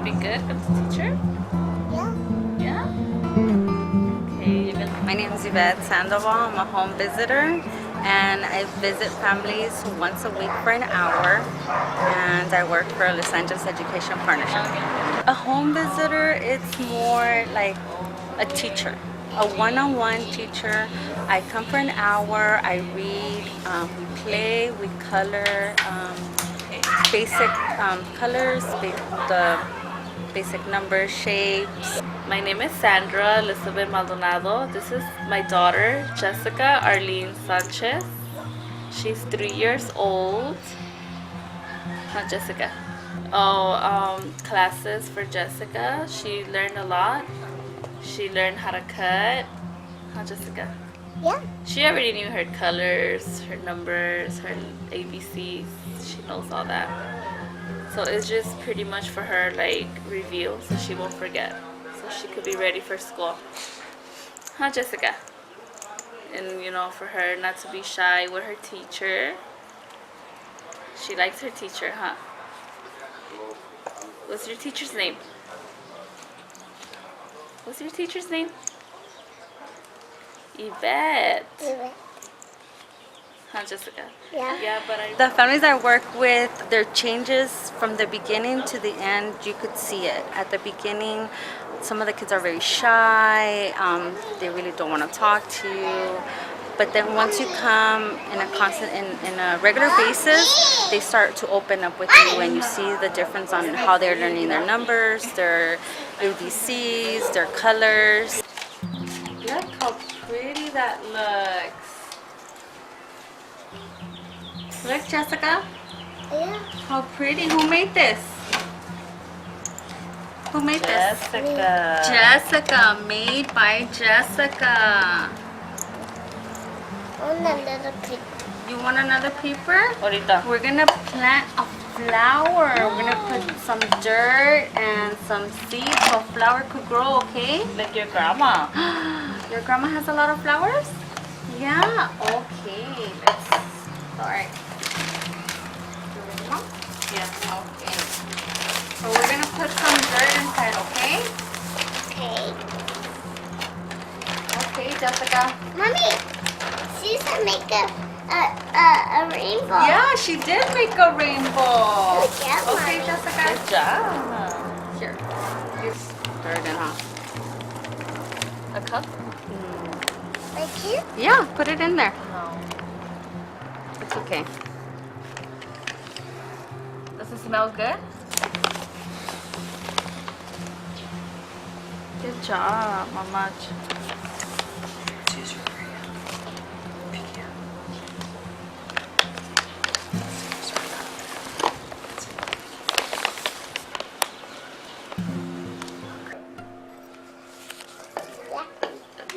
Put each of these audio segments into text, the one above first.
pretty good with the teacher? Yeah. Yeah? Okay. My name is Yvette Sandoval. I'm a home visitor and I visit families once a week for an hour, and I work for Los Angeles Education Partnership. A home visitor, it's more like a teacher, a one-on-one teacher. I come for an hour, I read, we play, we color, basic colors, the basic numbers, shapes. My name is Sandra Elizabeth Maldonaldo. This is my daughter, Jessica Arlene Sanchez. She's 3 years old. Not Jessica. Classes for Jessica. She learned a lot. She learned how to cut. Huh, Jessica? Yeah. She already knew her colors, her numbers, her ABCs. She knows all that. So it's just pretty much for her like review, so she won't forget. So she could be ready for school. Huh, Jessica? And you know, for her not to be shy with her teacher. She likes her teacher, huh? What's your teacher's name? What's your teacher's name? Yvette. Yeah. Huh, Jessica? Yeah. Yeah, but The families I work with, their changes from the beginning to the end, you could see it. At the beginning, some of the kids are very shy, they really don't want to talk to you. But then once you come in a regular basis, they start to open up with you, and you see the difference on how they're learning their numbers, their ABCs, their colors. Look how pretty that looks. Look, Jessica, Yeah. how pretty. Who made this? Who made this? Jessica. Jessica, made by Jessica. On a little pig. You want another paper? Ahorita. We're gonna plant a flower. We're gonna put some dirt and some seeds so a flower could grow, okay? Like your grandma. Your grandma has a lot of flowers? Yeah, okay. Let's start. You ready, Mom? Yeah. Okay. So we're gonna put some dirt inside, okay? Okay. Okay, Jessica. Mommy, Caesar make a rainbow. Yeah, she did make a rainbow. Good job, Okay, Mommy. Jessica. Good job. Here. Here's dirt in, huh? A cup? Like here? Yeah, put it in there. No. It's okay. Does it smell good? Good job, Mama.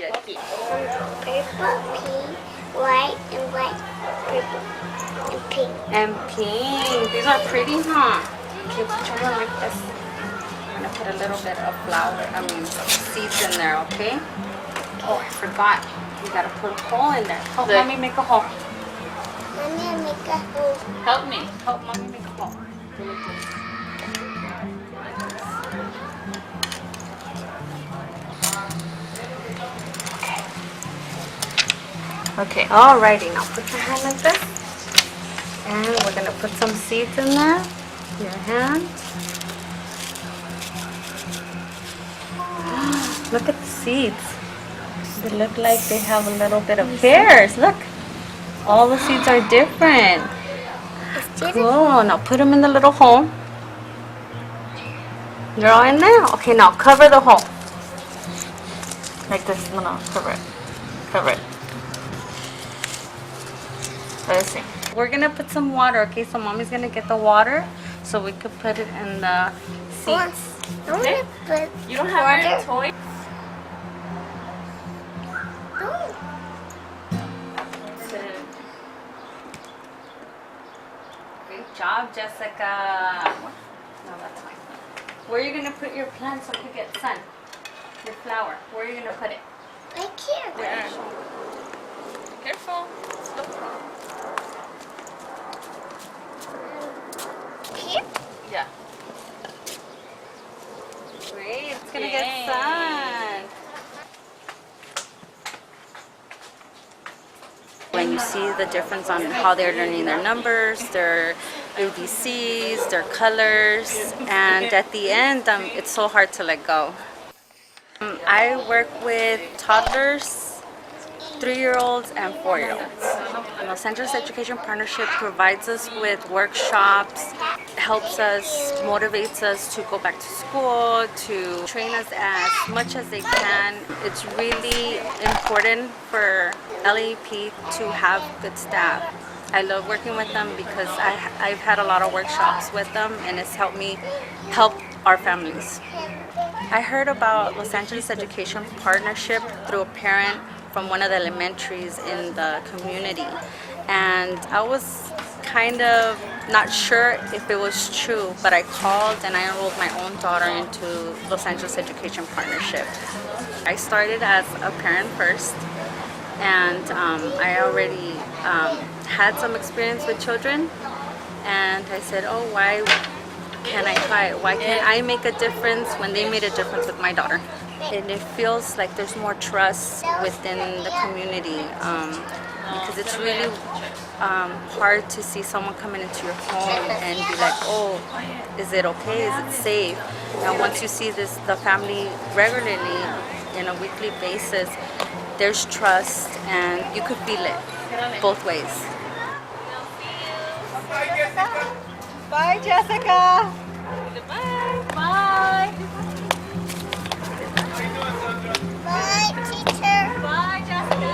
Yucky. Purple, pink, white, and white, purple, and pink. And pink. These are pretty, huh? Okay, put your hand like this. I'm gonna put a little bit of seeds in there, okay? Oh, I forgot. You gotta put a hole in there. Help Look. mommy make a hole. Mommy, I make a hole. Help me. Help mommy make a hole. Okay. Alrighty, now put your hand like this. And we're gonna put some seeds in there. Your hand. Look at the seeds. They look like they have a little bit of hairs. Look. All the seeds are different. Cool. Now put them in the little hole. They're all in there? Okay, now cover the hole. Like this. No, cover it. Cover it. Let's see. We're gonna put some water, okay? So mommy's gonna get the water so we could put it in the seeds. I want to put You don't have your water. toy? Oh, Great job, Jessica. No, that's fine. Where are you gonna put your plant so it can get sun? Your flower. Where are you gonna put it? right here. Where? Careful. Here? Yeah. It's gonna get sun. When you see the difference on how they're learning their numbers, their ABCs, their colors, and at the end, it's so hard to let go. I work with toddlers, 3-year-olds, and 4-year-olds. Los Angeles Education Partnership provides us with workshops, helps us, motivates us to go back to school, to train us as much as they can. It's really important for LAEP to have good staff. I love working with them because I've had a lot of workshops with them, and it's helped me help our families. I heard about Los Angeles Education Partnership through a parent from one of the elementaries in the community, and I was kind of not sure if it was true, but I called and I enrolled my own daughter into Los Angeles Education Partnership. I started as a parent first, and I already had some experience with children, and I said, oh, why can I try it? Why can't I make a difference when they made a difference with my daughter? And it feels like there's more trust within the community, because it's really hard to see someone coming into your home and be like, oh, is it okay? Is it safe? And once you see the family regularly on a weekly basis, there's trust, and you could feel it both ways. Bye, Jessica. Bye. Bye. Bye, teacher. Bye, Jessica.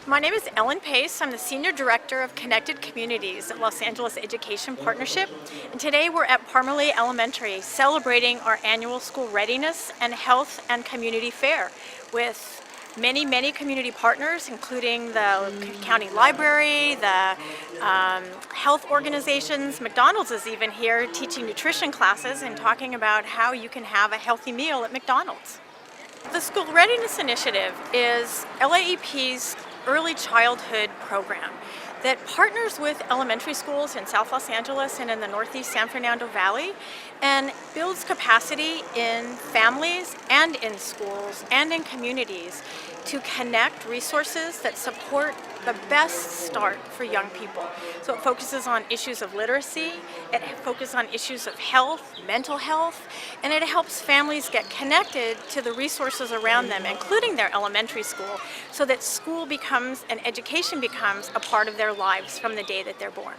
My name is Ellen Pace. I'm the Senior Director of Connected Communities at Los Angeles Education Partnership. And today we're at Parmalee Elementary celebrating our annual school readiness and health and community fair with many community partners, including the county library, the health organizations. McDonald's is even here teaching nutrition classes and talking about how you can have a healthy meal at McDonald's. The School Readiness Initiative is LAEP's early childhood program that partners with elementary schools in South Los Angeles and in the Northeast San Fernando Valley and builds capacity in families and in schools and in communities to connect resources that support the best start for young people. So it focuses on issues of literacy, it focuses on issues of health, mental health, and it helps families get connected to the resources around them, including their elementary school, so that school becomes and education becomes a part of their lives from the day that they're born.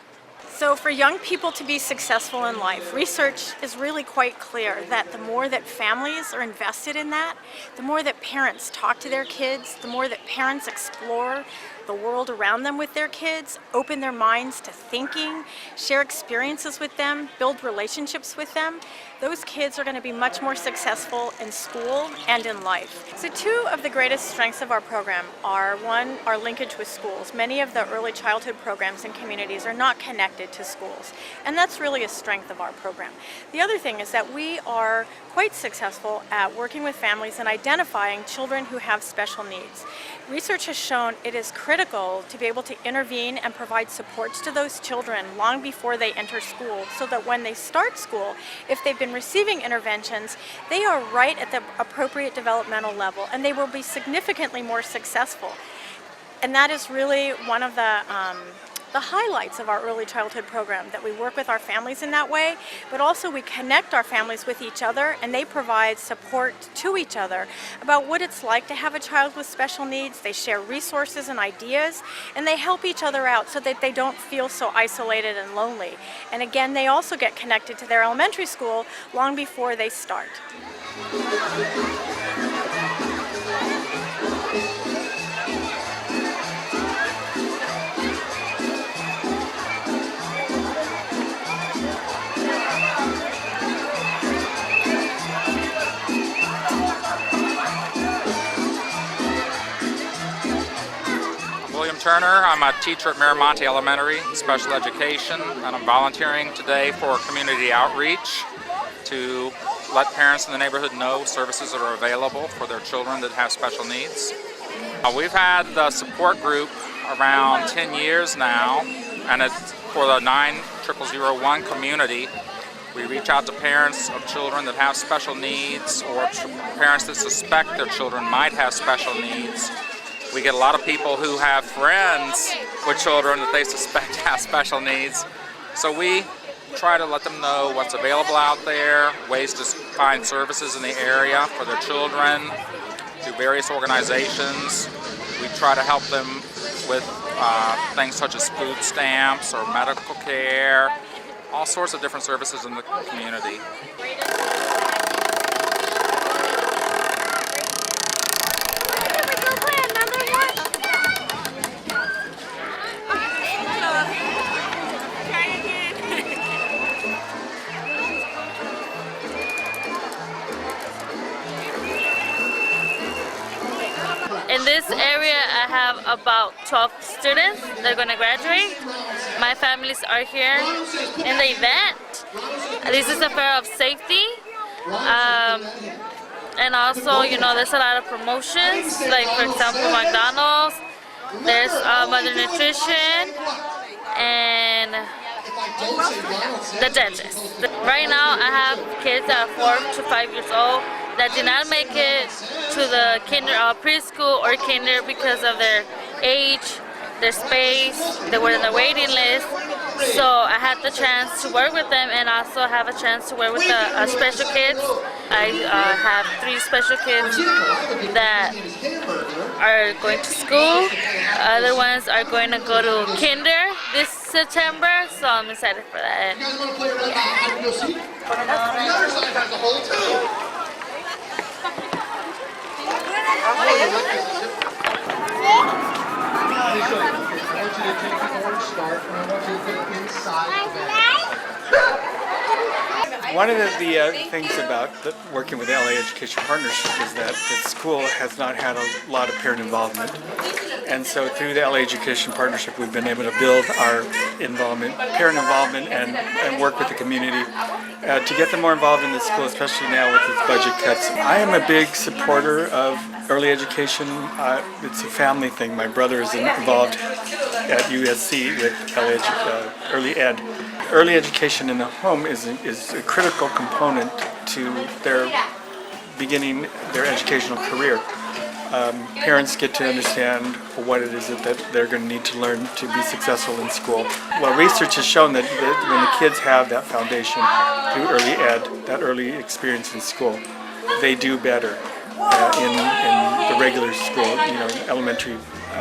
So for young people to be successful in life, research is really quite clear that the more that families are invested in that, the more that parents talk to their kids, the more that parents explore the world around them with their kids, open their minds to thinking, share experiences with them, build relationships with them, those kids are going to be much more successful in school and in life. So two of the greatest strengths of our program are, one, our linkage with schools. Many of the early childhood programs in communities are not connected to schools, and that's really a strength of our program. The other thing is that we are quite successful at working with families and identifying children who have special needs. Research has shown it is critical to be able to intervene and provide supports to those children long before they enter school, so that when they start school, if they've been receiving interventions, they are right at the appropriate developmental level and they will be significantly more successful. And that is really one of the highlights of our early childhood program, that we work with our families in that way, but also we connect our families with each other and they provide support to each other about what it's like to have a child with special needs. They share resources and ideas, and they help each other out so that they don't feel so isolated and lonely. And again, they also get connected to their elementary school long before they start. Turner. I'm a teacher at Miramonte Elementary, special education, and I'm volunteering today for community outreach to let parents in the neighborhood know services that are available for their children that have special needs. We've had the support group around 10 years now, and it's for the 90001 community. We reach out to parents of children that have special needs or parents that suspect their children might have special needs. We get a lot of people who have friends with children that they suspect have special needs. So we try to let them know what's available out there, ways to find services in the area for their children, through various organizations. We try to help them with things such as food stamps or medical care, all sorts of different services in the community. In this area, I have about 12 students. They're going to graduate. My families are here in the event. This is a fair of safety. And also, you know, there's a lot of promotions, like for example, McDonald's. There's Mother Nutrition and the dentist. Right now, I have kids that are 4 to 5 years old that did not make it to the preschool or kinder because of their age, their space. They were in the waiting list. So I had the chance to work with them and also have a chance to work with the special kids. I have 3 special kids that are going to school. Other ones are going to go to kinder this September, so I'm excited for that. One of the things about working with the LA Education Partnership is that the school has not had a lot of parent involvement. And so through the LA Education Partnership, we've been able to build our parent involvement and work with the community to get them more involved in the school, especially now with these budget cuts. I am a big supporter of early education. It's a family thing. My brother is involved at USC with early ed. Early education in the home is a critical component to their beginning their educational career. Parents get to understand what it is that they're going to need to learn to be successful in school. Well, research has shown that when the kids have that foundation through early ed, that early experience in school, they do better in the regular school, elementary,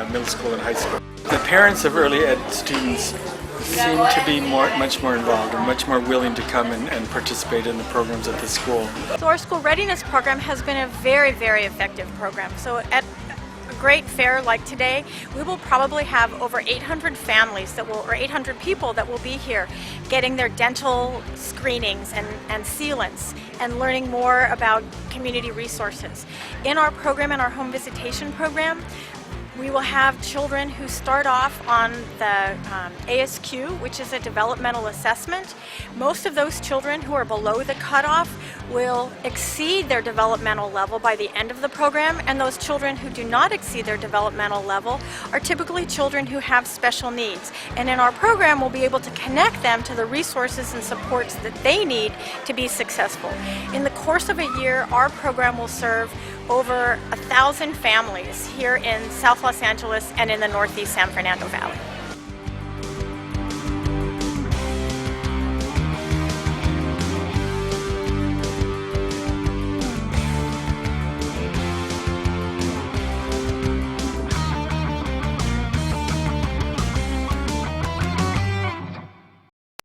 middle school, and high school. The parents of early ed students seem to be much more involved and much more willing to come and participate in the programs at the school. So our school readiness program has been a very, very effective program. So at a great fair like today, we will probably have over 800 families or 800 people that will be here getting their dental screenings and sealants and learning more about community resources. In our program, in our home visitation program, we will have children who start off on the ASQ, which is a developmental assessment. Most of those children who are below the cutoff will exceed their developmental level by the end of the program, and those children who do not exceed their developmental level are typically children who have special needs. And in our program, we'll be able to connect them to the resources and supports that they need to be successful. In the course of a year, our program will serve over 1,000 families here in South Los Angeles and in the Northeast San Fernando Valley.